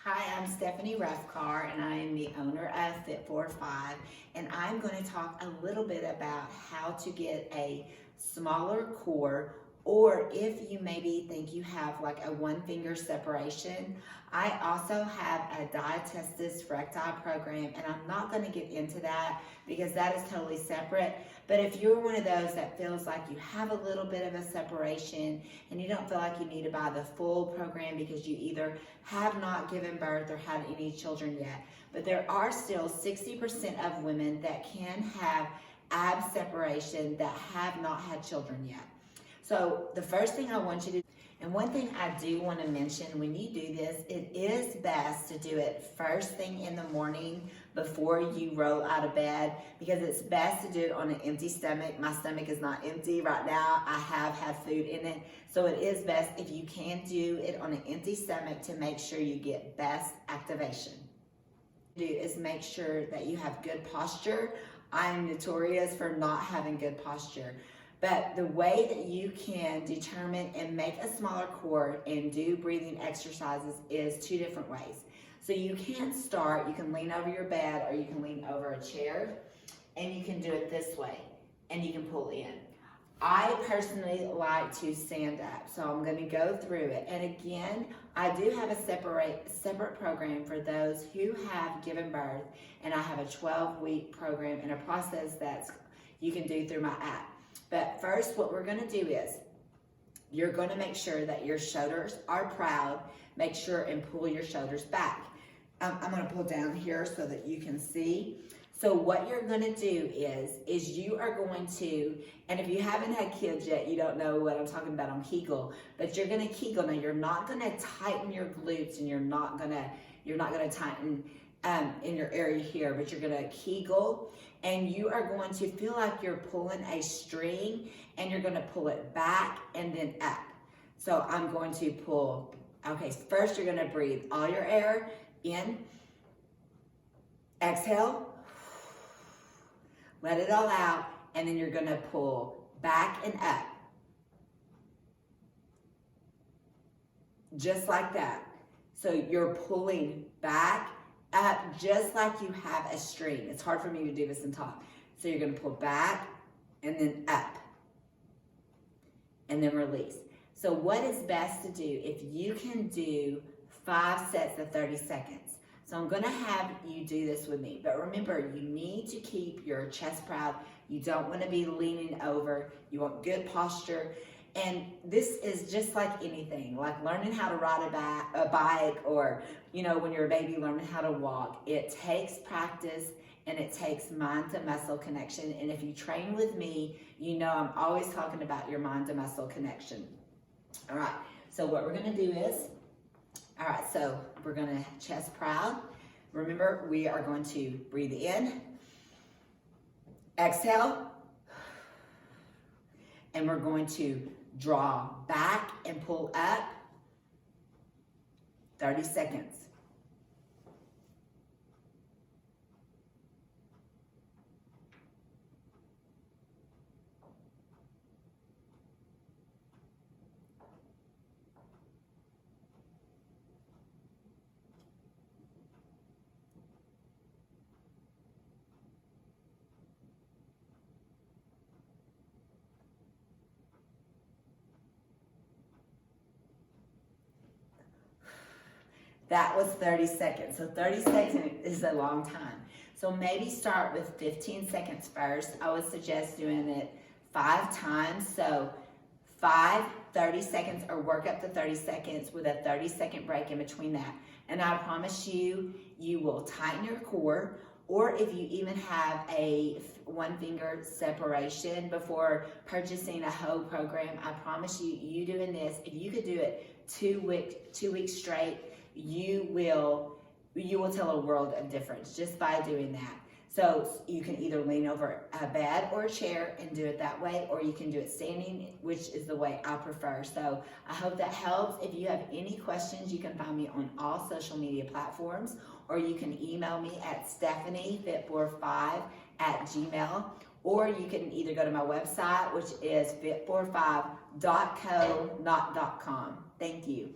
Hi, I'm Stephanie Rofkahr, and I am the owner of Fit45, and I'm going to talk a little bit about how to get a smaller core, or if you maybe think you have like a one finger separation. I also have a diastasis recti program, and I'm not going to get into that because that is totally separate. But if you're one of those that feels like you have a little bit of a separation and you don't feel like you need to buy the full program because you either have not given birth or had any children yet, but there are still 60% of women that can have ab separation that have not had children yet. So the first thing I want you to do, and one thing I do want to mention when you do this, it is best to do it first thing in the morning before you roll out of bed, because it's best to do it on an empty stomach. My stomach is not empty right now. I have had food in it. So it is best if you can do it on an empty stomach to make sure you get best activation. Do is make sure that you have good posture. I'm notorious for not having good posture. But the way that you can determine and make a smaller core and do breathing exercises is two different ways. So you can start, you can lean over your bed or you can lean over a chair, and you can do it this way and you can pull in. I personally like to stand up, so I'm going to go through it. And again, I do have a separate program for those who have given birth, and I have a 12-week program and a process that you can do through my app. But first, what we're going to do is you're going to make sure that your shoulders are proud. Make sure and pull your shoulders back. I'm going to pull down here so that you can see. So what you're going to do is you are going to, and if you haven't had kids yet, you don't know what I'm talking about on Kegel, but you're going to Kegel. Now you're not going to tighten your glutes, and you're not going to tighten in your area here, but you're going to Kegel, and you are going to feel like you're pulling a string, and you're going to pull it back and then up. So I'm going to pull. Okay, first you're going to breathe all your air in, exhale, let it all out, and then you're going to pull back and up. Just like that. So you're pulling back, up, just like you have a string. It's hard for me to do this and talk. So you're going to pull back and then up and then release. So what is best to do, if you can do 5 sets of 30 seconds. So I'm going to have you do this with me. But remember, you need to keep your chest proud. You don't want to be leaning over. You want good posture. And this is just like anything, like learning how to ride a bike, or, you know, when you're a baby, learning how to walk. It takes practice, and it takes mind to muscle connection. And if you train with me, you know I'm always talking about your mind to muscle connection. All right, so what we're going to do is, all right, so we're going to chest proud. Remember, we are going to breathe in, exhale, and we're going to draw back and pull up. 30 seconds. That was 30 seconds. So 30 seconds is a long time. So maybe start with 15 seconds first. I would suggest doing it 5 times. So 30 seconds, or work up to 30 seconds with a 30-second break in between that. And I promise you, you will tighten your core. Or if you even have a one finger separation before purchasing a whole program, I promise you, you doing this, if you could do it 2 weeks straight, you will tell a world of difference just by doing that. So you can either lean over a bed or a chair and do it that way, or you can do it standing, which is the way I prefer. So I hope that helps. If you have any questions, you can find me on all social media platforms, or you can email me at stephaniefit45@gmail.com, or you can either go to my website, which is fit45.co, not .com. Thank you.